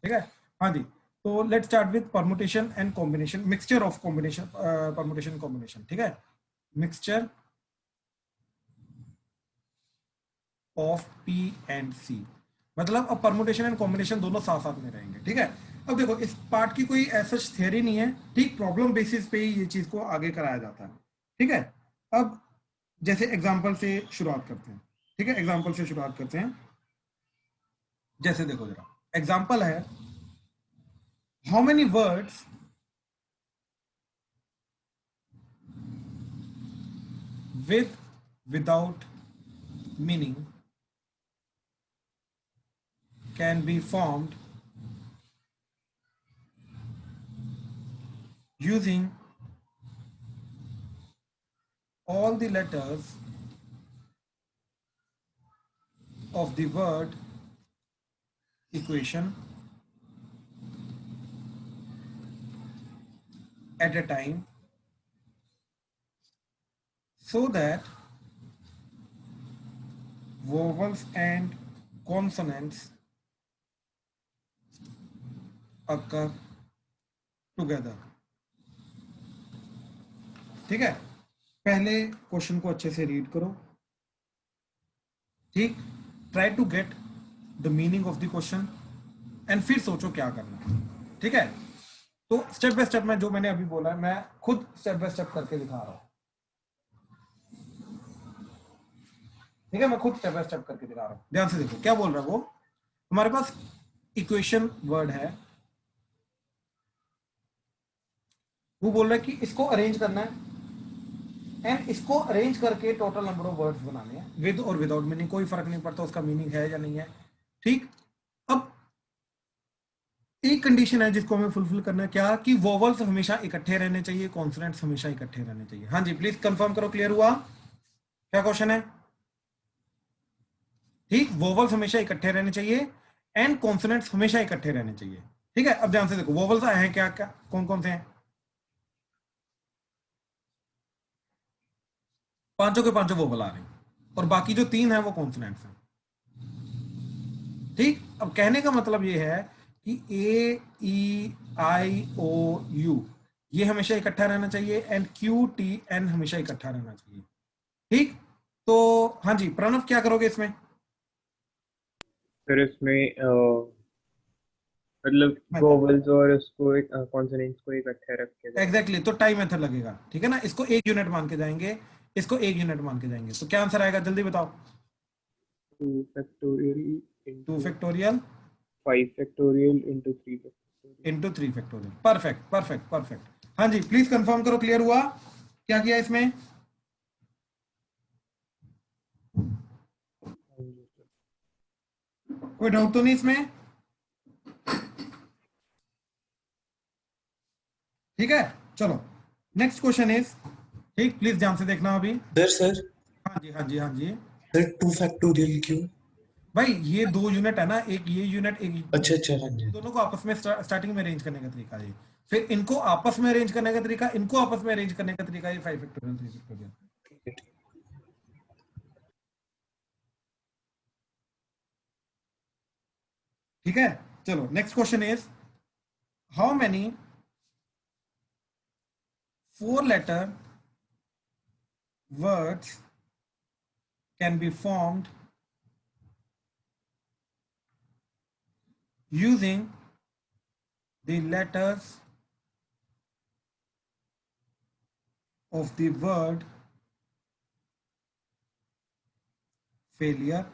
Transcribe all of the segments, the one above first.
ठीक है। हाँ जी, तो let's start with permutation and combination, mixture of combination, permutation combination. ठीक है, मिक्सचर ऑफ पी एंड सी, मतलब अब परमुटेशन एंड कॉम्बिनेशन दोनों साथ साथ में रहेंगे। ठीक है, अब देखो इस पार्ट की कोई ऐसा थ्योरी नहीं है, ठीक, प्रॉब्लम बेसिस पे ही ये चीज को आगे कराया जाता है। ठीक है, अब जैसे एग्जांपल से शुरुआत करते हैं। ठीक है, एग्जांपल से शुरुआत करते हैं। जैसे देखो जरा, एग्जांपल है, how many words with without meaning can be formed using all the letters of the word equation at a time, so that vowels and consonants occur together। ठीक है, पहले क्वेश्चन को अच्छे से रीड करो। ठीक, try to get the meaning of the question and फिर सोचो क्या करना है। ठीक है, तो स्टेप बाय स्टेप में जो मैंने अभी बोला है, मैं खुद स्टेप बाय स्टेप करके दिखा रहा हूं। ठीक है, मैं खुद स्टेप बाय स्टेप करके दिखा रहा हूं, ध्यान से देखो क्या बोल रहा है वो। हमारे पास इक्वेशन वर्ड है, वो बोल रहा है कि इसको अरेंज करना है एंड इसको अरेंज करके टोटल नंबर ऑफ वर्ड्स बनाने हैं, विद और विदाउट मीनिंग, कोई फर्क नहीं पड़ता उसका मीनिंग है या नहीं है। ठीक, अब एक कंडीशन है जिसको हमें फुलफिल करना है, क्या, कि वोवल्स हमेशा इकट्ठे रहने चाहिए, कॉन्सोनेंट्स हमेशा इकट्ठे रहने चाहिए। हाँ जी, प्लीज कंफर्म करो, क्लियर हुआ, क्या क्वेश्चन है। ठीक, वोवल्स हमेशा इकट्ठे रहने चाहिए एंड कॉन्सोनेंट्स हमेशा इकट्ठे रहने चाहिए। ठीक है, अब ध्यान से देखो, वोवल्स आए हैं क्या क्या, कौन कौन से हैं, पांचों के पांचों वोवल आ रहे हैं और बाकी जो तीन है वो कॉन्सोनेंट्स हैं। ठीक, अब कहने का मतलब ये है कि ए ई आई ओ यू ये हमेशा इकट्ठा रहना चाहिए एंड क्यू टी एन हमेशा इकट्ठा रहना चाहिए। ठीक, तो हाँ जी प्रणव, क्या करोगे इसमें। फिर इसमें मतलब मेथड, वोवल्स और उसको एक कॉन्सोनेंट्स को इकट्ठे रख के जाएंगे। एग्जैक्टली, तो टाइम मेथड लगेगा। ठीक है ना, इसको एक यूनिट मान के जाएंगे, इसको एक यूनिट मान के जाएंगे, तो क्या आंसर आएगा जल्दी बताओ। 2 factorial two into factorial 5 factorial into 3 factorial. Into three factorial, perfect perfect perfect. हाँ जी, प्लीज कंफर्म करो, क्लियर हुआ, क्या किया इसमें। कोई डाउट तो नहीं इसमें। ठीक है, चलो नेक्स्ट क्वेश्चन इज, ठीक, प्लीज ध्यान से देखना अभी। सर हाँ जी हाँ जी हाँ जी। सर 2 फैक्टोरियल क्यों? भाई ये दो यूनिट है ना, एक ये यूनिट एक, अच्छा अच्छा, हाँ जी। दोनों को आपस में स्टार्टिंग में अरेंज करने का तरीका है, फिर इनको आपस में अरेंज करने का तरीका, इनको आपस में अरेंज करने का तरीका, ये 5 फैक्टोरियल 3 फैक्टोरियल। ठीक है, ठीक। ठीक है, चलो next question is, how many 4 letter words can be formed using the letters of the word failure।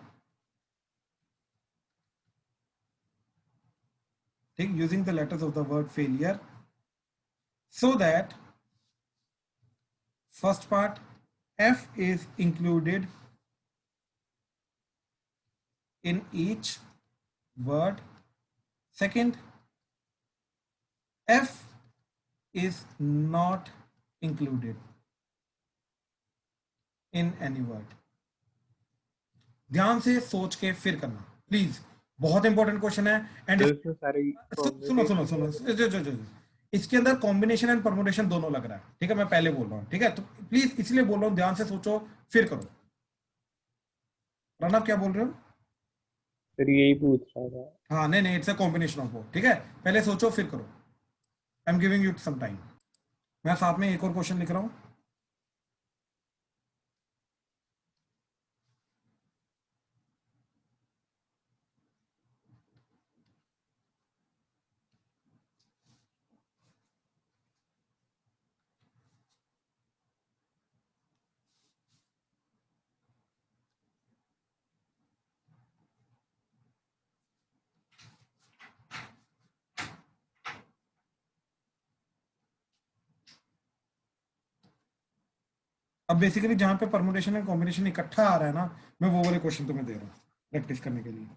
ठीक, using the letters of the word failure, so that first part F is included in each word, second F is not included in any word। ध्यान से सोच के फिर करना please, बहुत important question है। And इसमें सारी सुनो सुनो सुनो, जो इसके अंदर कॉम्बिनेशन एंड परमुटेशन दोनों लग रहा है। ठीक है, मैं पहले बोल रहा हूँ, ठीक है, तो प्लीज इसलिए बोल रहा हूँ, ध्यान से सोचो फिर करो। प्रणव क्या बोल रहे हो। सर यही पूछ रहा था। हाँ नहीं नहीं, it's a combination of both, ठीक है, पहले सोचो फिर करो। I am giving you some time. मैं साथ में एक और क्वेश्चन लिख रहा हूँ। अब बेसिकली जहां पे परमुटेशन एंड कॉम्बिनेशन इकट्ठा आ रहा है ना, मैं वो वाले क्वेश्चन तुम्हें दे रहा हूँ प्रैक्टिस करने के लिए।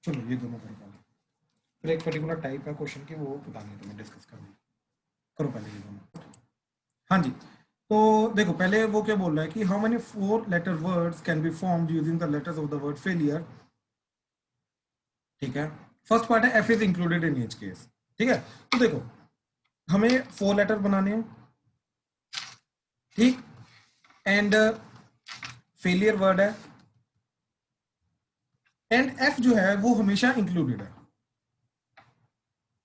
चलो ये दोनों करो पहले, फिर एक पर्टिकुलर टाइप है क्वेश्चन की, वो बतानी है तुम्हें, डिस्कस करनी है। करो पहले ये दोनों। हाँ जी, तो देखो पहले वो क्या बोल रहा है कि how many 4 letter words can be formed using the letters of the word failure. ठीक है, फर्स्ट पार्ट है F is included in each case. ठीक है, तो देखो हमें 4 लेटर बनाने हैं, ठीक, एंड फेलियर वर्ड है, एंड एफ जो है वो हमेशा इंक्लूडेड है।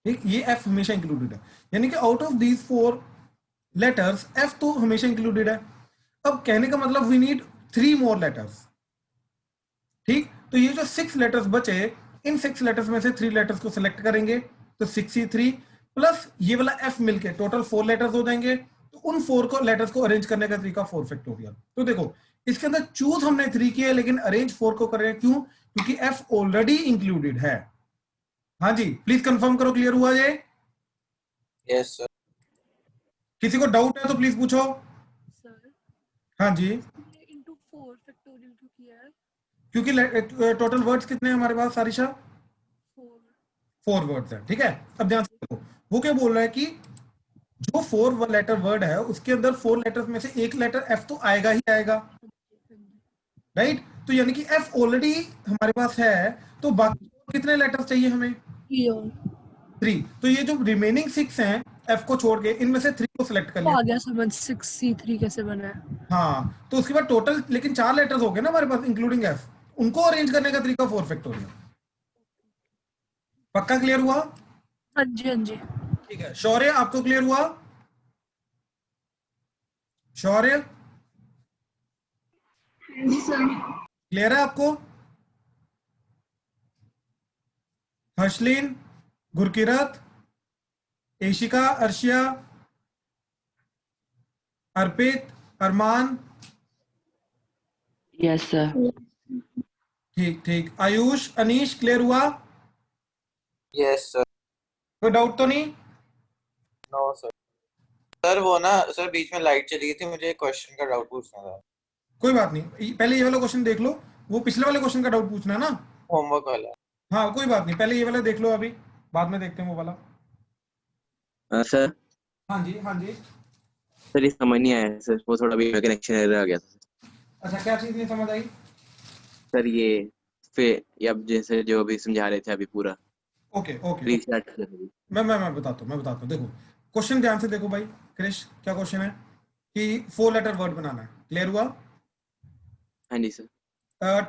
ठीक, ये एफ हमेशा इंक्लूडेड है, यानी कि out of these 4 letters F तो हमेशा इंक्लूडेड है। अब कहने का मतलब वी नीड 3 मोर लेटर्स। ठीक, तो ये जो 6 लेटर्स बचे, इन 6 लेटर्स में से 3 लेटर्स को सिलेक्ट करेंगे, तो 6C3 प्लस ये वाला एफ मिलके टोटल 4 लेटर्स हो जाएंगे। तो उन 4 को लेटर्स को अरेंज करने का तरीका 4 फैक्टोरियल। तो देखो इसके अंदर चूज हमने 3 किया है, लेकिन अरेंज 4 को कर रहे हैं, क्यों? क्योंकि एफ ऑलरेडी इंक्लूडेड है। हाँ जी, प्लीज कंफर्म करो, क्लियर हुआ ये? Yes sir. किसी को डाउट है तो प्लीज पूछो। सर हाँ जी, into 4 फैक्टोरियल क्यों किया है? क्योंकि टोटल वर्ड्स कितने हैं हमारे पास सारिशा? 4। 4 वर्ड्स हैं। ठीक है, अब ध्यान से देखो, वो क्या बोल रहा है कि जो 4 लेटर वर्ड है उसके अंदर 4 लेटर्स में से एक लेटर एफ तो आएगा ही आएगा, राइट? तो यानी कि एफ ऑलरेडी हमारे पास है, तो बाकी कितने लेटर्स चाहिए हमें? 3। तो ये जो रिमेनिंग 6 हैं एफ को छोड़ के, इनमें से 3 को सिलेक्ट कर आ लिया। गया समझ, 6C3 कैसे बना है। हाँ, तो उसके बाद टोटल लेकिन 4 लेटर्स हो गए ना हमारे पास इंक्लूडिंग एफ, उनको अरेंज करने का तरीका 4 फैक्टोरियल। पक्का क्लियर हुआ? हाँ जी हाँ जी। ठीक है, शौर्य आपको क्लियर हुआ? शौर्य जी सर। क्लियर है आपको? हर्षलीन, गुरकिरत, एशिका, अर्शिया, अर्पित, अरमान? Yes sir. ठीक ठीक, आयुष, अनीश क्लियर हुआ? Yes sir. कोई डाउट तो नहीं? No sir. सर वो ना सर बीच में लाइट चली गई थी, मुझे एक क्वेश्चन का डाउट पूछना था। कोई बात नहीं, पहले ये वाला क्वेश्चन देख लो, वो पिछले वाले क्वेश्चन का डाउट पूछना है ना। होमवर्क वाला। हाँ कोई बात नहीं, पहले ये वाला देख लो, अभी बाद में देखते हैं वो वाला। सर हाँ जी हाँ जी। सर ये समझ नहीं आया सर, वो थोड़ा भी कनेक्शन एरर आ गया था। अच्छा, क्या चीज नहीं समझ आई? सर ये फिर अब जैसे जो अभी समझा रहे थे अभी पूरा ओके ओके, रीस्टार्ट मैं बताता हूँ। देखो क्वेश्चन ध्यान से देखो भाई। क्रिश, क्या क्वेश्चन है कि 4 लेटर वर्ड बनाना है, क्लियर हुआ? हाँ जी सर।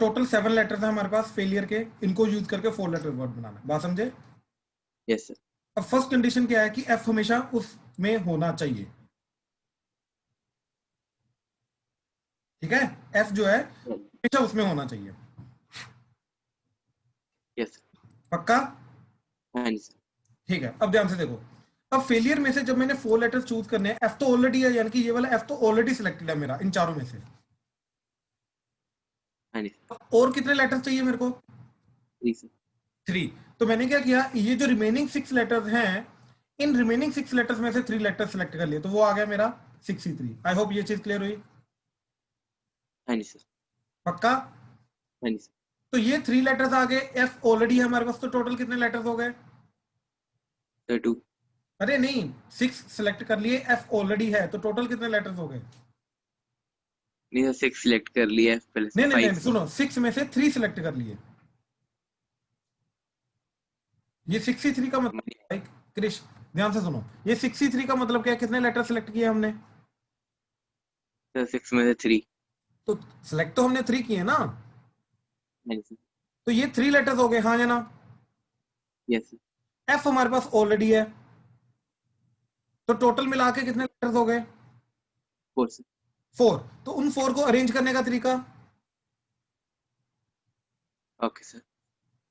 टोटल 7 लेटर्स है हमारे पास फेलियर के, इनको यूज करके 4 लेटर वर्ड बनाना है, बात समझे? Yes sir. अब फर्स्ट कंडीशन क्या है कि एफ हमेशा उसमें होना चाहिए। ठीक है, एफ जो है हमेशा उसमें होना चाहिए। Yes sir. पक्का? हाँ जी सर। ठीक है, अब ध्यान से देखो। अब फेलियर में से जब मैंने 4 लेटर्स चूज करने हैं, एफ तो ऑलरेडी है, यानी कि ये वाला एफ तो ऑलरेडी सिलेक्टेड है मेरा इन चारों में से। हाँ जी सर। और कितने लेटर्स चाहिए मेरे को? 3 सर। 3। तो मैंने क्या किया, ये जो रिमेनिंग 6 लेटर्स हैं, इन रिमेनिंग 6 लेटर्स में से 3 लेटर्स सिलेक्ट कर लिए, तो वो आ गया मेरा 63। आई होप ये चीज क्लियर हुई। हाँ जी सर। पक्का? हाँ जी सर। तो ये 3 लेटर्स आ गए, एफ ऑलरेडी है हमारे पास, तो टोटल कितने लेटर्स हो गए? सर 2। अरे नहीं, 6 सिलेक्ट कर लिए, एफ ऑलरेडी है, तो टोटल कितने लेटर्स हो गए? नहीं सर 6 सिलेक्ट कर लिया है पहले से नहीं नहीं 5 नहीं, सुनो, 6 में से 3 सिलेक्ट कर लिए। ये 63 का मतलब भाई क्रिश, ध्यान से सुनो, ये 63 का मतलब क्या है? कितने लेटर सिलेक्ट किए हमने? सर 6 में से 3। तो सिलेक्ट तो हमने 3 किए ना, हाँ जी सर। तो ये 3 लेटर्स हो गए, हाँ या ना? Yes sir. एफ हमारे पास ऑलरेडी है, तो टोटल मिला के कितने लेटर्स हो गए? 4 सर। 4। तो उन 4 को अरेंज करने का तरीका, ओके सर।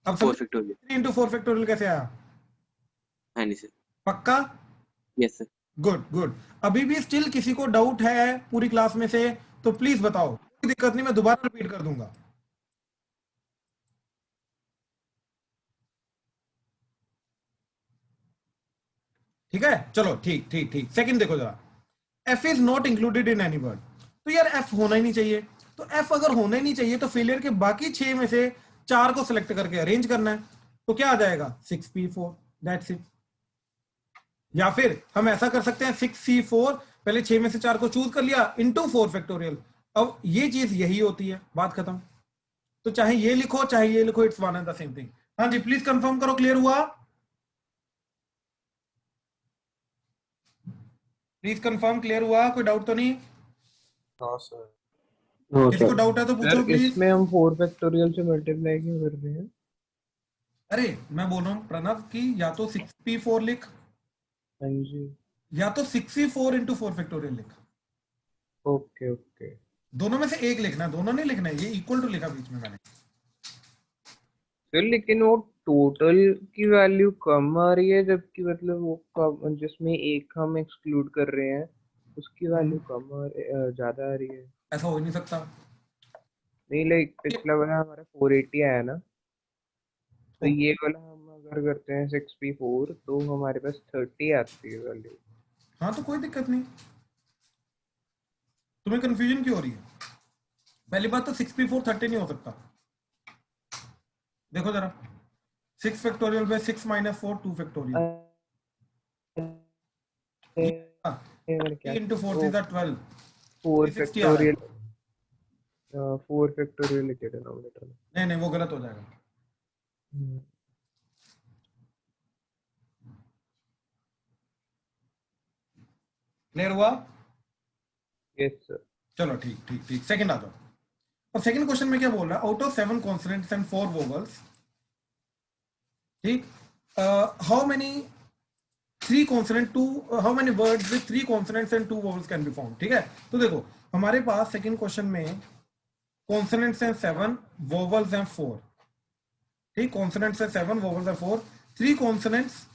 अब 4 फैक्टोरियल। 3 into 4 फैक्टोरियल कैसे आया? हाँ जी सर। पक्का? Yes sir. Good good. अभी भी स्टिल किसी को डाउट है पूरी क्लास में से, तो प्लीज बताओ, कोई दिक्कत नहीं, मैं दोबारा रिपीट कर दूंगा। ठीक है, चलो ठीक ठीक ठीक। सेकंड देखो जरा, F is not included in any word. तो यार एफ होना ही नहीं चाहिए, तो एफ अगर होना ही नहीं चाहिए तो फेलियर के बाकी 6 में से 4 को सिलेक्ट करके अरेंज करना है, तो क्या आ जाएगा? 6p4, that's it. या फिर हम ऐसा कर सकते हैं 6c4, पहले 6 में से 4 को चूज कर लिया, इंटू 4 फैक्टोरियल। अब ये चीज यही होती है, बात खत्म। तो चाहे ये लिखो चाहे ये लिखो, it's one and the same thing. हाँ जी, प्लीज कंफर्म करो, क्लियर हुआ? प्लीज कंफर्म, क्लियर हुआ? कोई डाउट तो नहीं? No sir. नो किसी को सर। डाउट है तो पूछो सर प्लीज। इसमें हम 4 फैक्टोरियल से मल्टीप्लाई क्यों कर रहे हैं? अरे मैं बोल रहा हूँ प्रणव की, या तो 6p4 लिख, हाँ जी। या तो 6c4 इंटू 4 फैक्टोरियल लिख। Okay okay. दोनों में से एक लिखना है, दोनों नहीं लिखना है, ये इक्वल टू लिखा बीच में मैंने। सर लेकिन वो टोटल की वैल्यू कम आ रही है, जबकि मतलब वो कम जिसमें एक हम एक्सक्लूड कर रहे हैं उसकी वैल्यू कम आ रही ज्यादा आ रही है। ऐसा हो ही नहीं सकता। नहीं लाइक पिछला वाला हमारा 480 आया ना, तो ये वाला हम अगर करते हैं 6p4 तो हमारे पास 30 आती है वैल्यू। हाँ तो कोई दिक्कत नहीं, तुम्हें कंफ्यूजन क्यों हो रही है? पहली बात तो 6p4 30 नहीं हो सकता। देखो जरा, 6 फैक्टोरियल बाय 6 माइनस 4 2 फैक्टोरियल, क्या इंटू 4 इज 12, 4 360 आ रहा है। फैक्टोरियल 4 फैक्टोरियल लिखे डिनोमिनेटर में। नहीं नहीं, वो गलत हो जाएगा। क्लियर हुआ? Yes sir. चलो ठीक ठीक ठीक, सेकंड आ जाओ। और सेकंड क्वेश्चन में क्या बोल रहा है? Out of 7 consonants and 4 vowels, ठीक, how many 3 consonant 2, how many words with 3 consonants and 2 vowels can be found. ठीक है, तो देखो हमारे पास सेकंड क्वेश्चन में कॉन्सोनेंट्स हैं 7, वोवल्स हैं 4। ठीक, कॉन्सोनेंट्स हैं 7, वोवल्स हैं 4, 3 कॉन्सोनेंट्स।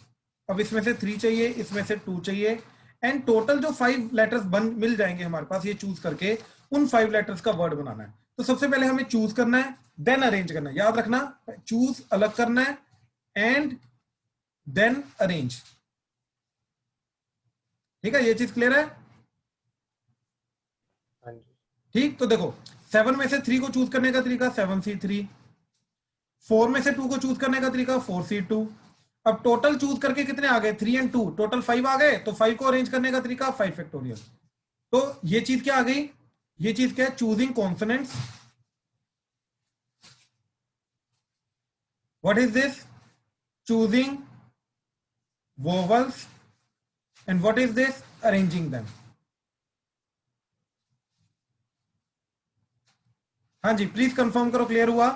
अब इसमें से 3 चाहिए, इसमें से 2 चाहिए, एंड टोटल जो 5 लेटर्स बन मिल जाएंगे हमारे पास, ये चूज करके उन 5 लेटर्स का वर्ड बनाना है। तो सबसे पहले हमें चूज करना है, देन अरेंज करना है। याद रखना, चूज अलग करना है एंड देन अरेंज। ठीक है, ये चीज क्लियर है? हाँ जी। ठीक, तो देखो 7 में से 3 को चूज करने का तरीका 7c3, 4 में से 2 को चूज करने का तरीका 4c2। अब टोटल चूज करके कितने आ गए? 3 एंड 2, टोटल 5 आ गए, तो 5 को अरेंज करने का तरीका 5 फैक्टोरियल। तो ये चीज क्या आ गई? ये चीज क्या है? Choosing consonants. What is this? Choosing vowels. And what is this? Arranging them. हाँ जी, प्लीज कंफर्म करो, क्लियर हुआ?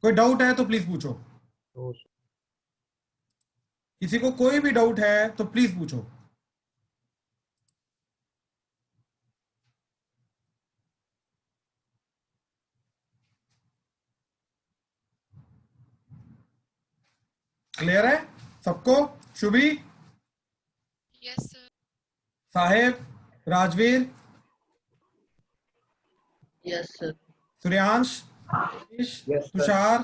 कोई डाउट है तो प्लीज पूछो। तो किसी को कोई भी डाउट है तो प्लीज पूछो। क्लियर है सबको? Shubhi, yes sir. Saheb, Rajveer, yes sir. Suryansh, Tushar,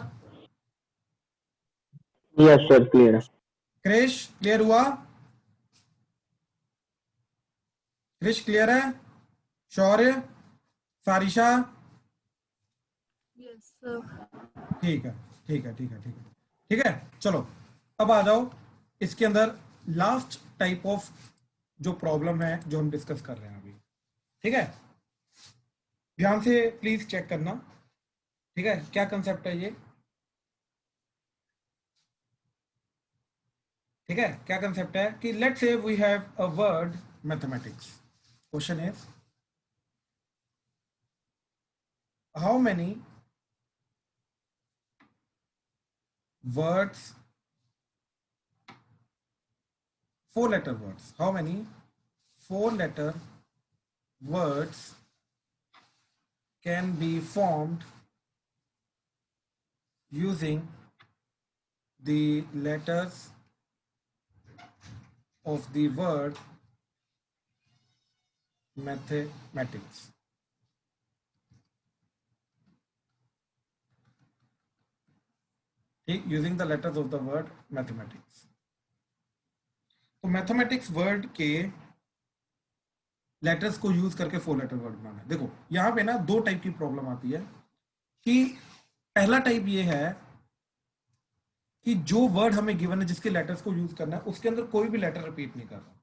yes sir clear है। क्रिश क्लियर हुआ? क्रिश क्लियर है? Shaurya, Sarisha, yes sir. ठीक है ठीक है ठीक है ठीक है ठीक है। चलो अब आ जाओ इसके अंदर लास्ट टाइप ऑफ जो प्रॉब्लम है जो हम डिस्कस कर रहे हैं अभी। ठीक है, ध्यान से प्लीज चेक करना। ठीक है, क्या कंसेप्ट है ये? ठीक है, क्या कंसेप्ट है कि let's say we have a word mathematics. Question is how many words, 4-letter words, how many 4-letter words can be formed using the letters of the word mathematics? Using the letters of the word mathematics. तो mathematics word के letters को use करके 4-लेटर word बनाना है। देखो यहां पे ना 2 type की प्रॉब्लम आती है कि पहला टाइप ये है कि जो वर्ड हमें गिवन है जिसके लेटर्स को यूज करना है उसके अंदर कोई भी लेटर रिपीट नहीं कर रहा।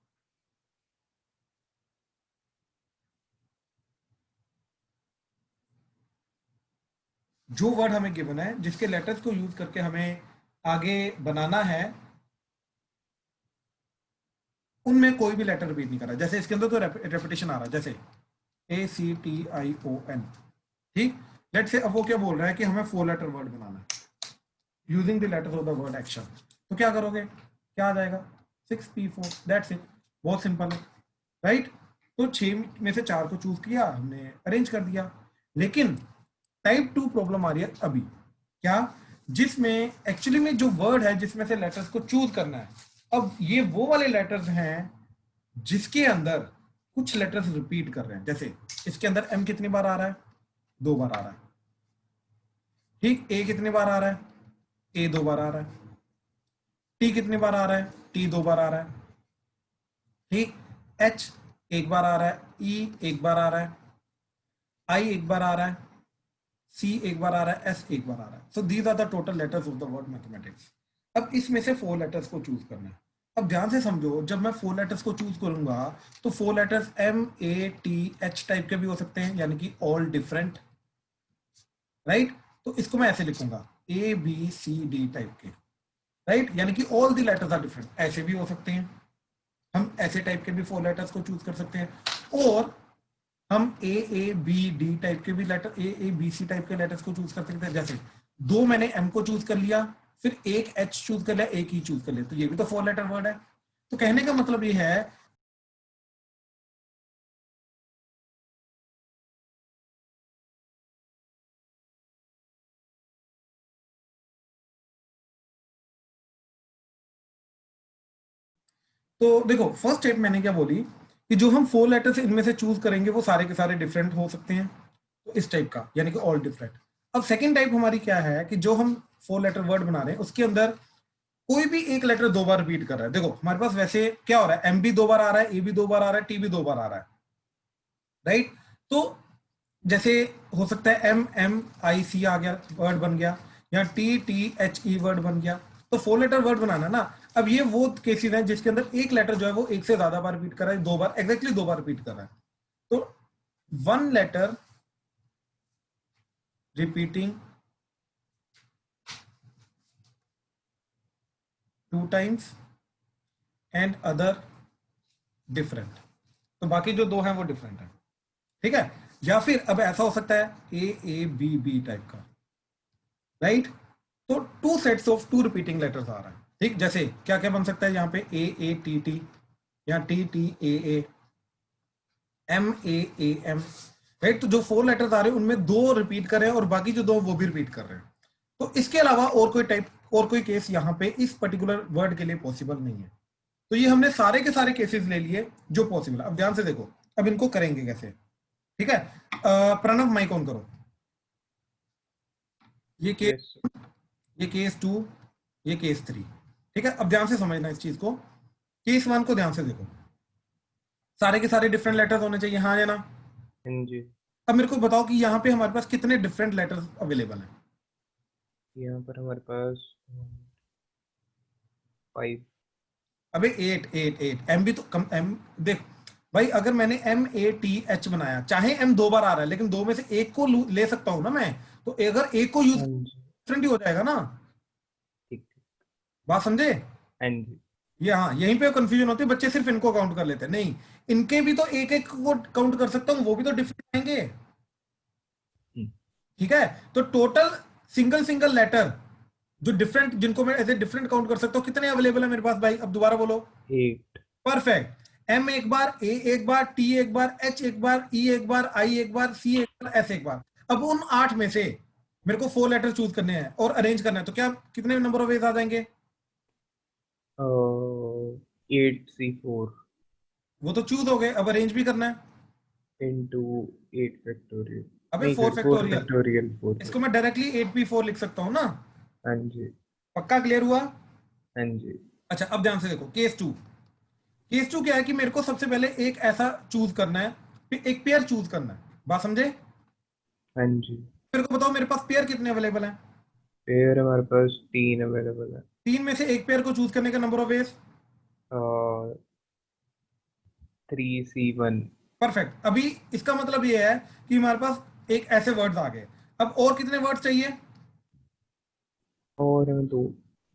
जो वर्ड हमें गिवन है जिसके लेटर्स को यूज करके हमें आगे बनाना है उनमें कोई भी लेटर रिपीट नहीं कर रहा। जैसे इसके अंदर तो रेपिटेशन आ रहा है, जैसे ACTION। ठीक, लेट्स से अब वो क्या बोल रहा है कि हमें 4-लेटर वर्ड बनाना है using the letters of the word action. तो क्या करोगे, क्या आ जाएगा 6P4, दैट्स इट, बहुत सिंपल है राइट। तो 6 में से 4 को चूज किया हमने, अरेंज कर दिया। लेकिन टाइप 2 प्रॉब्लम आ रही है अभी, क्या, जिसमें एक्चुअली में जो वर्ड है जिसमें से लेटर्स को चूज करना है, अब ये वो वाले लेटर्स हैं जिसके अंदर कुछ लेटर्स रिपीट कर रहे हैं। जैसे इसके अंदर M कितनी बार आ रहा है, 2 बार आ रहा है। ठीक, A कितनी बार आ रहा है, A 2 बार आ रहा है। T कितनी बार आ रहा है, T 2 बार आ रहा है। ठीक, H 1 बार आ रहा है, E 1 बार आ रहा है, I 1 बार आ रहा है, C 1 बार आ रहा है, S 1 बार आ रहा है। So these are the total letters of the word mathematics. अब इसमें से 4 लेटर्स को चूज करना है। अब ध्यान से समझो, जब मैं 4 लेटर्स को चूज करूंगा तो 4 लेटर्स MATH टाइप के भी हो सकते हैं, यानी कि ऑल डिफरेंट राइट। तो इसको मैं ऐसे लिखूंगा ABCD टाइप के राइट, यानी कि all the letters are different. ऐसे भी हो सकते हैं, हम ऐसे टाइप के भी 4 लेटर्स को चूज कर सकते हैं, और हम AABD टाइप के भी लेटर, AABC टाइप के लेटर्स को चूज कर सकते हैं। जैसे 2 मैंने M को चूज कर लिया, फिर 1 H चूज कर लिया, 1 E चूज कर लिया, तो ये भी तो 4-लेटर वर्ड है। तो कहने का मतलब ये है तो देखो फर्स्ट स्टेप मैंने क्या बोली कि जो हम 4 लेटर्स इनमें से चूज करेंगे वो सारे के सारे डिफरेंट हो सकते हैं, तो इस टाइप का, यानी कि ऑल डिफरेंट। अब सेकंड टाइप हमारी क्या है कि जो हम 4-लेटर वर्ड बना रहे हैं उसके अंदर कोई भी एक लेटर 2 बार रिपीट कर रहा है। देखो हमारे पास वैसे क्या हो रहा है, M भी 2 बार आ रहा है, A भी 2 बार आ रहा है, T भी 2 बार आ रहा है राइट। तो जैसे हो सकता है MMIC आ गया, वर्ड बन गया, या TTHE वर्ड बन गया। तो 4-लेटर वर्ड बनाना ना। अब ये वो केसेस हैं जिसके अंदर एक लेटर जो है वो एक से ज्यादा बार रिपीट कर रहा है, 2 बार, एग्जैक्टली 2 बार रिपीट कर रहा है। तो 1 letter repeating 2 times and other different. तो बाकी जो 2 हैं वो डिफरेंट है, ठीक है। या फिर अब ऐसा हो सकता है AABB टाइप का राइट। तो 2 सेट्स ऑफ 2 रिपीटिंग लेटर्स आ रहा है, ठीक। जैसे क्या क्या बन सकता है यहाँ पे, AATT या TTAA, MAAM राइट। तो जो 4 लेटर्स आ रहे हैं उनमें 2 रिपीट कर रहे हैं और बाकी जो 2 वो भी रिपीट कर रहे हैं। तो इसके अलावा और कोई टाइप और कोई केस यहाँ पे इस पर्टिकुलर वर्ड के लिए पॉसिबल नहीं है। तो ये हमने सारे के सारे केसेस ले लिए जो पॉसिबल है। अब ध्यान से देखो, अब इनको करेंगे कैसे, ठीक है। प्रणव माइक ऑन करो। ये केस, yes, ये केस 2, ये केस 3, ठीक है। अब ध्यान से समझना इस चीज को। केस 1 को ध्यान से देखो, सारे के सारे डिफरेंट लेटर्स होने चाहिए, हाँ या ना। हाँ जी। अब मेरे को बताओ कि यहाँ पे हमारे पास कितने डिफरेंट लेटर्स अवेलेबल हैं। यहाँ पर हमारे पास 5। अबे 8 8 8 एम भी तो कम एम। देख भाई, अगर मैंने MATH बनाया, चाहे M 2 बार आ रहा है, लेकिन दो में से एक को ले सकता हूं ना मैं, तो अगर एक को यूज हाँ जी, डिफरेंट ही हो जाएगा ना। ठीक ठीक। बात समझे? हाँ जी, ये हाँ, यहीं पे कंफ्यूजन होती है, बच्चे सिर्फ इनको काउंट कर लेते हैं। नहीं, इनके भी तो एक एक को काउंट कर सकता हूँ, वो भी तो डिफरेंट आएंगे, ठीक है। तो टोटल सिंगल सिंगल लेटर जो डिफरेंट, जिनको मैं ऐसे डिफरेंट काउंट कर सकता हूँ, कितने अवेलेबल है मेरे पास भाई? अब दोबारा बोलो। 8। परफेक्ट। M एक बार, A एक बार, T एक बार, H एक बार, E एक बार, I एक बार, C एक बार, S एक बार। अब उन 8 में से मेरे को 4 लेटर चूज करने हैं और अरेंज करना है, तो क्या कितने नंबर ऑफ वेज आ जाएंगे? 8C4 वो तो चूज हो गए, अब अरेंज भी करना है। into 8 factorial. अबे नहीं 4 सर, 4 फैक्टोरियल, फैक्टोरियल, 4। इसको मैं डायरेक्टली 8P4 लिख सकता हूँ ना। हाँ जी, पक्का क्लियर हुआ? हाँ जी, अच्छा, अब ध्यान से देखो केस 2। केस 2 क्या है कि मेरे को सबसे पहले एक ऐसा चूज करना है, फिर एक पेयर चूज करना है। बात समझे? हाँ जी। मेरे को बताओ मेरे पास पेयर कितने अवेलेबल हैं? पेयर हमारे पास 3 अवेलेबल है। 3 में से एक पेयर को चूज करने का नंबर ऑफ वेज? और 3C1। परफेक्ट। अभी इसका मतलब ये है कि हमारे पास एक ऐसे वर्ड्स आ गए। अब और कितने वर्ड चाहिए? और हमें 2।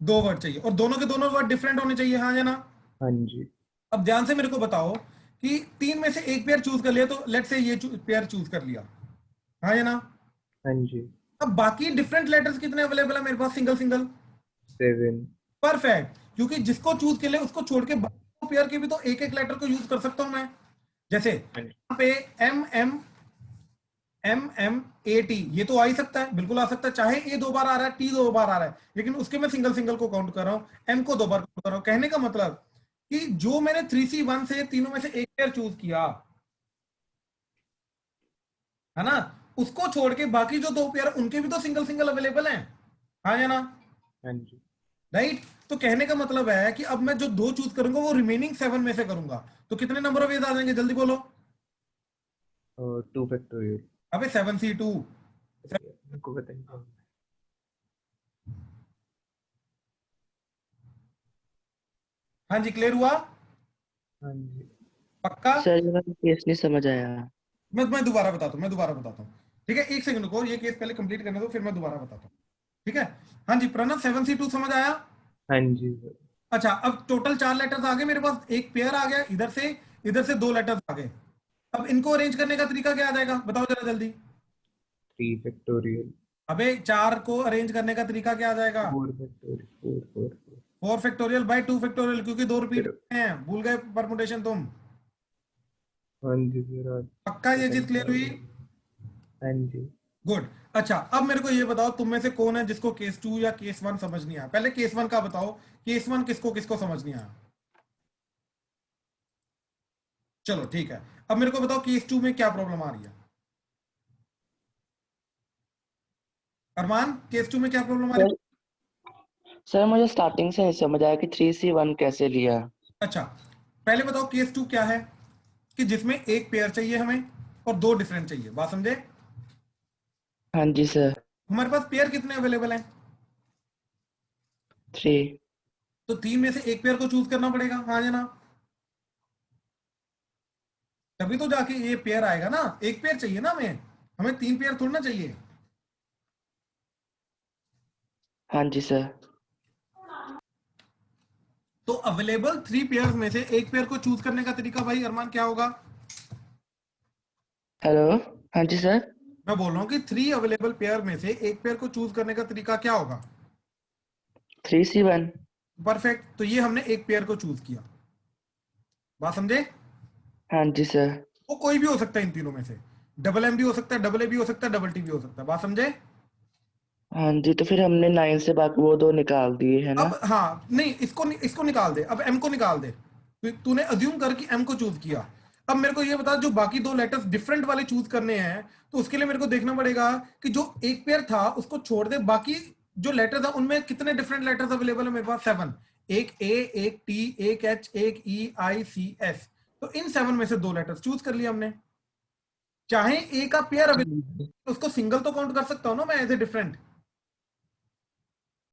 2 वर्ड चाहिए, और दोनों के दोनों वर्ड डिफरेंट होने चाहिए, हाँ या ना। हाँ जी, अब ध्यान से मेरे को बताओ कि 3 में से एक पेयर चूज कर लिया, तो लेट से ये पेयर चूज कर लिया, हाँ या ना। हाँ जी। अब बाकी डिफरेंट लेटर्स कितने अवेलेबल है मेरे पास, सिंगल सिंगल? 7। परफेक्ट, क्योंकि जिसको चूज के लिए उसको छोड़ के बाकी पेयर के भी तो एक एक लेटर को यूज कर सकता हूं मैं। जैसे हाँ जी, यहाँ पे MMAT, ये तो आ ही सकता है, बिल्कुल आ सकता है, चाहे A 2 बार आ रहा है, T 2 बार आ रहा है, लेकिन उसके मैं सिंगल सिंगल को काउंट कर रहा हूं, M को 2 बार काउंट कर रहा हूं। कहने का मतलब कि जो मैंने 3C1 से तीनों में से एक पेयर चूज किया है ना, उसको छोड़ के बाकी जो 2 पेयर उनके भी तो सिंगल सिंगल अवेलेबल हैं, हाँ या ना। हाँ जी। राइट। तो कहने का मतलब है कि अब मैं जो 2 चूज करूंगा वो रिमेनिंग 7 में से करूंगा, तो कितने नंबर ऑफ वेज आ जाएंगे, जल्दी बोलो। और 2 फैक्टोरियल। अबे 7C2। को बताइए। हाँ जी, क्लियर हुआ? हाँ जी, पक्का? सर ये वाला केस नहीं समझ आया। मैं दोबारा बताता हूँ, ठीक है। एक सेकंड को, ये केस पहले कंप्लीट करने दो, फिर मैं दोबारा बताता हूँ, ठीक है। हाँ जी प्रणव, 7C2 समझ आया? हाँ जी सर। अच्छा, अब टोटल 4 लेटर्स आ गए मेरे पास, एक पेयर आ गया, इधर से 2 लेटर्स आ गए। अब इनको अरेंज करने का तरीका क्या आ जाएगा, बताओ जरा जल्दी। 3 फैक्टोरियल। अबे 4 को अरेंज करने का तरीका क्या आ जाएगा? 4 फैक्टोरियल, 4 4 फैक्टोरियल बाय 2 फैक्टोरियल, क्योंकि 2 रिपीट फिर। हैं, भूल गए परमुटेशन तुम? हाँ जी सर, आज पक्का ये चीज सेकंड क्लियर हुई? हाँ जी। गुड। अच्छा, अब मेरे को ये बताओ तुम में से कौन है जिसको केस 2 या केस 1 समझ नहीं आया? पहले केस 1 का बताओ, केस 1 किसको किसको समझ नहीं आया? चलो ठीक है, अब मेरे को बताओ केस 2 में क्या प्रॉब्लम आ रही है? अरमान, केस 2 में क्या प्रॉब्लम आ रही है? सर मुझे स्टार्टिंग से नहीं समझ आया कि 3C1 कैसे लिया। अच्छा, पहले बताओ केस 2 क्या है, कि जिसमें एक पेयर चाहिए हमें और 2 डिफरेंट चाहिए। बात समझे? हाँ जी सर। हमारे पास पेयर कितने अवेलेबल हैं? 3। तो 3 में से एक पेयर को चूज करना पड़ेगा, हाँ या ना। तभी तो जाके ये पेयर आएगा ना, एक पेयर चाहिए ना हमें, हमें 3 पेयर थोड़ा ना चाहिए। हाँ जी सर। तो अवेलेबल 3 पेयर्स में से एक पेयर को चूज करने का तरीका भाई अरमान क्या होगा? हेलो। हाँ जी सर। मैं बोल रहा हूँ कि 3 अवेलेबल पेयर में से एक पेयर को चूज करने का तरीका क्या होगा? 3C1। परफेक्ट, तो ये हमने एक पेयर को चूज किया। बात समझे? हाँ जी सर। वो कोई भी हो सकता है इन तीनों में से, डबल M भी हो सकता है, डबल A भी हो सकता है, डबल T भी हो सकता है। बात समझे? हाँ जी, तो फिर हमने 9 से बाकी वो 2 निकाल दिए है ना। अब हाँ नहीं, इसको निकाल दे, अब एम को निकाल दे। तूने अज्यूम कर कि एम को चूज किया। अब मेरे को ये बता, जो बाकी 2 लेटर्स डिफरेंट वाले चूज करने हैं, तो उसके लिए मेरे को देखना पड़ेगा कि जो एक पेयर था उसको छोड़ दे, बाकी जो लेटर था उनमें कितने डिफरेंट लेटर्स अवेलेबल है मेरे पास? 7। एक ए, एक टी, एक एच, एक ई, आई, सी, एस। तो इन 7 में से 2 लेटर्स चूज कर लिया हमने। चाहे ए का पेयर अवेलेबल, उसको सिंगल तो काउंट कर सकता हूँ ना मैं एज ए डिफरेंट।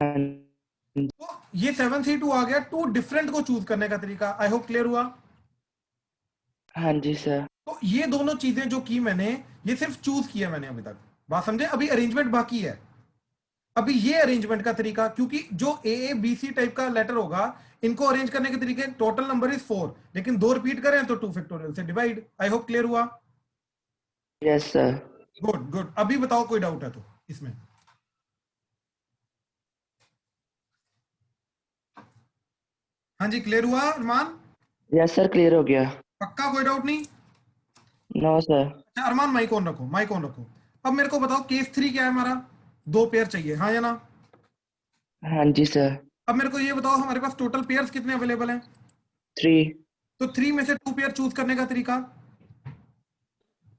हाँ तो ये 7C2 आ गया 2 डिफरेंट को चूज करने का तरीका। आई होप क्लियर हुआ। हाँ जी सर। तो ये दोनों चीजें जो की मैंने, ये सिर्फ चूज किया मैंने अभी तक, बात समझे? अभी अरेंजमेंट बाकी है। अभी ये अरेंजमेंट का तरीका, क्योंकि जो ए बी सी टाइप का लेटर होगा, इनको अरेंज करने के तरीके, टोटल नंबर इज 4, लेकिन 2 रिपीट करें तो 2 फैक्टोरियल से डिवाइड। आई होप क्लियर हुआ। Yes sir. Good good. अभी बताओ कोई डाउट है तो इसमें। हाँ जी, क्लियर हुआ अरमान? यस सर, क्लियर हो गया। पक्का कोई डाउट नहीं? No sir. अच्छा अरमान, माइक ऑन रखो, माइक ऑन रखो। अब मेरे को बताओ केस 3 क्या है हमारा? 2 पेयर चाहिए, हाँ या ना? हाँ जी सर। अब मेरे को ये बताओ हमारे पास टोटल पेयर्स कितने अवेलेबल हैं? 3। तो 3 में से 2 पेयर चूज करने का तरीका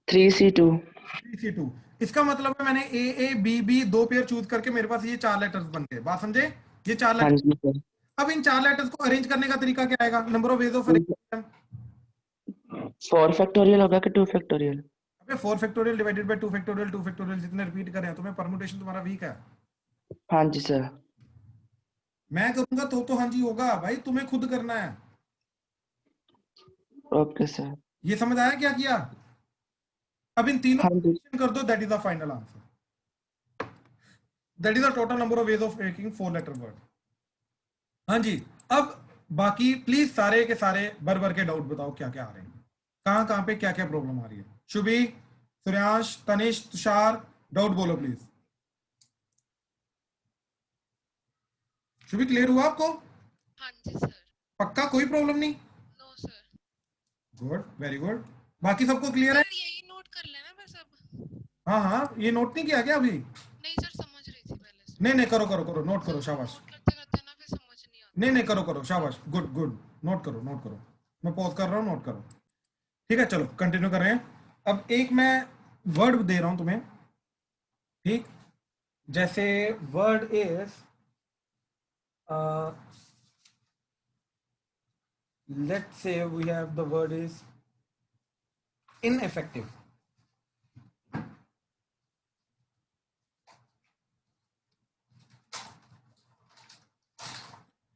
3C2। 3C2। इसका मतलब है मैंने A B B 2 pair choose करके मेरे पास ये 4 लेटर्स बन गए, बात समझे? ये 4 हाँ लेटर। जी सर। अब इन 4 लेटर्स को अरेंज करने का तरीका क्या आएगा? Number of ways of arrangement. 4 factorial होगा कि 2 फैक्टोरियल? अबे 4 factorial divided by 2 factorial, 2 factorial जितने रिपीट करें। तुम्हें परम्यूटेशन तुम्हारा वीक है। हाँ जी सर। मैं करूंगा तो हाँ जी होगा भाई, तुम्हें खुद करना है। Okay sir. ये समझ आया क्या किया? अब इन तीनों हाँ जी। कर दो, that is the final answer. That is the total number of ways of making 4 letter word. हाँ जी। अब बाकी प्लीज सारे के सारे भर भर के डाउट बताओ क्या क्या आ रहे हैं, कहाँ कहाँ पे क्या क्या प्रॉब्लम आ रही है। शुभी, सूर्यांश, तनिष, तुषार, डाउट बोलो प्लीज। शुभी, क्लियर हुआ आपको? हाँ जी सर। पक्का कोई प्रॉब्लम नहीं? No sir. Good, very good. बाकी सबको क्लियर है? सर यही नोट कर लेना बस अब। हाँ हाँ, ये नोट नहीं किया क्या अभी? नहीं सर, समझ रही थी पहले से। नहीं नहीं, करो करो करो, नोट करो, शाबाश। नोट करते करते ना फिर समझ नहीं आता। नहीं नहीं, करो करो, शाबाश, गुड गुड। नोट करो, नोट करो। मैं पॉज कर रहा हूँ, नोट करो। ठीक है, चलो कंटिन्यू कर रहे हैं। अब एक मैं वर्ड दे रहा हूं तुम्हें, ठीक? जैसे word is let's say we have the word is ineffective.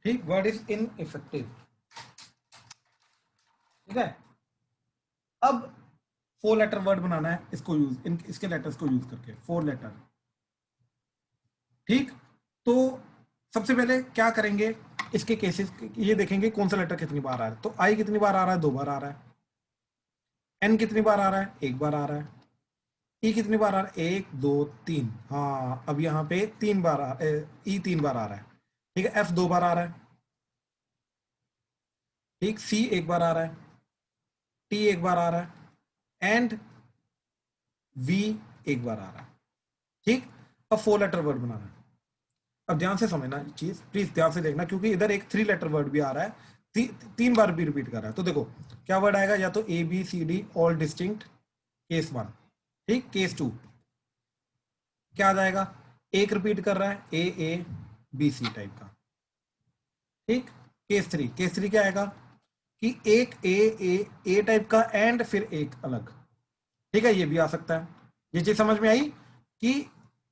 ठीक, वर्ड इज इनइफेक्टिव। ठीक है। अब 4 लेटर वर्ड बनाना है, इसको यूज इसके लेटर्स को यूज करके 4 लेटर। ठीक, तो सबसे पहले क्या करेंगे, इसके केसेस ये देखेंगे कौन सा लेटर कितनी बार आ रहा है। तो आई कितनी बार आ रहा है? 2 बार आ रहा है। एन कितनी बार आ रहा है? 1 बार आ रहा है। ई कितनी बार आ रहा है? 1 2 3। हाँ, अब यहाँ पे 3 बार ई 3 बार आ रहा है। ठीक है। एफ 2 बार आ रहा है। ठीक, सी 1 बार आ रहा है। टी 1 बार आ रहा है। एंड वी 1 बार आ रहा है। ठीक, अब 4 लेटर वर्ड बनाना है। अब ध्यान से समझना चीज, प्लीज ध्यान से देखना, क्योंकि इधर एक 3 लेटर वर्ड भी आ रहा है, 3 बार भी रिपीट कर रहा है। तो देखो क्या वर्ड आएगा, या तो A B C D all distinct, case 1। ठीक, केस 2 क्या आ जाएगा? एक रिपीट कर रहा है, ए बी सी टाइप का। ठीक, केस 3 क्या आएगा कि एक ए टाइप का एंड फिर एक अलग। ठीक है, ये भी आ सकता है। ये चीज समझ में आई कि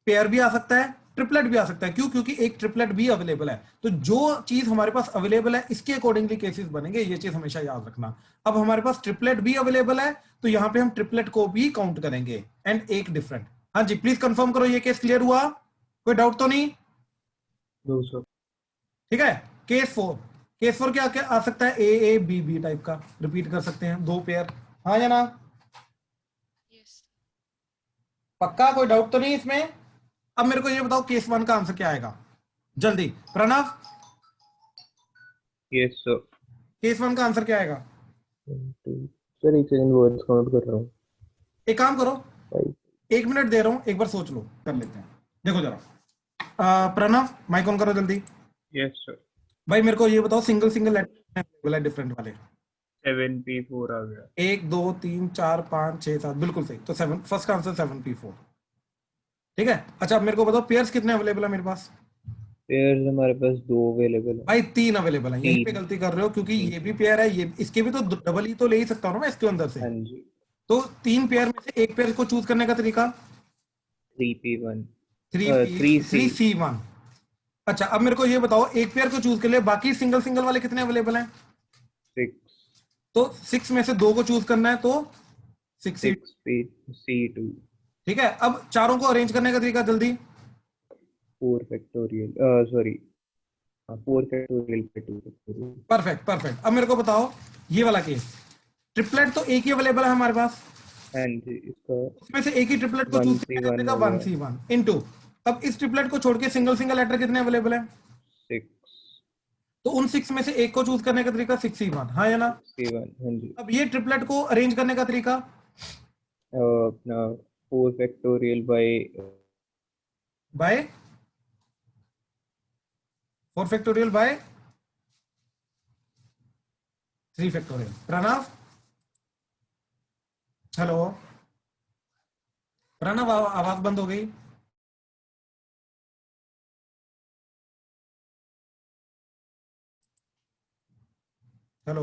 पेयर भी आ सकता है, ट्रिपलेट भी आ सकता है। क्यों? क्योंकि एक ट्रिपलेट भी अवेलेबल है। तो जो चीज हमारे पास अवेलेबल है इसके अकॉर्डिंगली केसेस बनेंगे, ये चीज हमेशा याद रखना। अब हमारे पास ट्रिपलेट भी अवेलेबल है, तो यहां पे हम ट्रिपलेट को भी काउंट करेंगे, एंड एक डिफरेंट। हाँ जी, प्लीज कंफर्म करो ये केस क्लियर हुआ, कोई डाउट तो नहीं? No sir. ठीक है। केस 4 क्या क्या आ सकता है? ए बी बी टाइप का रिपीट कर सकते हैं, 2 पेयर। हाँ या ना? यस। पक्का कोई डाउट तो नहीं इसमें? अब मेरे को ये बताओ केस 1 का आंसर क्या आएगा, जल्दी। Pranav, yes sir. केस 1 का आंसर क्या आएगा? सर एक सेकंड, वर्ड्स काउंट कर रहा हूँ। एक काम करो, 5 1 मिनट दे रहा हूं, एक बार सोच लो, कर लेते हैं। देखो जरा, प्रणव माइक ऑन करो जल्दी। Yes sir. भाई मेरे को ये बताओ सिंगल सिंगल लेटर डिफरेंट वाले। 7p4 आ गया। 1 2 3 4 5 6 7 बिल्कुल सही। तो 7 फर्स्ट का आंसर 7p4। ठीक है। अच्छा अब मेरे को बताओ पेयर्स कितने अवेलेबल है मेरे पास? पेयर्स हमारे पास 2 अवेलेबल है। भाई 3 अवेलेबल है। यहीं पे तीन। गलती कर रहे हो क्योंकि ये भी पेयर है, ये इसके भी तो डबल ही तो ले ही सकता हूँ ना मैं इसके अंदर से। हाँ जी। तो 3 पेयर में से एक पेयर को चूज करने का तरीका 3p1 3C 3c 1। अच्छा अब मेरे को ये बताओ एक पेयर को चूज कर ले, बाकी सिंगल सिंगल वाले कितने अवेलेबल हैं? 6 तो 6 में से 2 को चूज करना है तो 6C। 6p c2 ठीक है। अब चारों को अरेंज करने का तरीका जल्दी। 4 फैक्टोरियल सॉरी 4 फैक्टोरियल पे 2 फैक्टोरियल। Perfect perfect. अब मेरे को बताओ ये वाला केस, ट्रिपलेट तो एक ही अवेलेबल है हमारे पास, हाँ जी। इसका उसमें से एक ही ट्रिपलेट को चूज करने का 1c1 तरीका हो गया। 1C1 into. अब इस ट्रिपलेट को छोड़ के सिंगल सिंगल लेटर कितने अवेलेबल है? 6 तो उन 6 में से एक को चूज करने का तरीका 6C1। हाँ या ना? c1 हाँ जी। अब ये ट्रिपलेट को अरेंज करने का तरीका अपना 4 factorial by 4 factorial by 3 factorial. Pranav hello Pranav आवाज बंद हो गई। हेलो।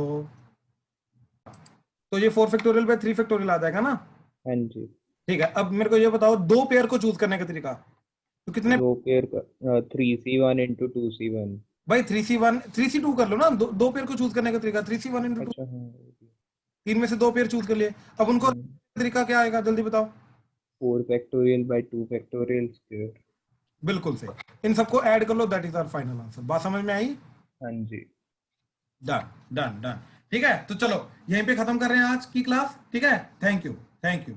तो ये 4 फैक्टोरियल बाय 3 फैक्टोरियल आ जाएगा ना? हाँ जी। ठीक है। अब मेरे को ये बताओ दो पेयर को चूज करने का तरीका तो कितने? 2 पेयर का 3c1 into 2c1। भाई 3C1 3C2 कर लो ना। दो पेयर को चूज करने का तरीका 3C1 into 2। अच्छा हाँ। 3 में से 2 पेयर चूज कर लिए। अब उनको तरीका क्या आएगा जल्दी बताओ। 4 फैक्टोरियल by 2 फैक्टोरियल स्क्वायर। बिल्कुल सही। इन सबको ऐड कर लो, that is our final answer. बात समझ में आई? हाँ जी। Done done done. ठीक है तो चलो यहीं पे खत्म कर रहे हैं आज की क्लास। ठीक है। Thank you thank you.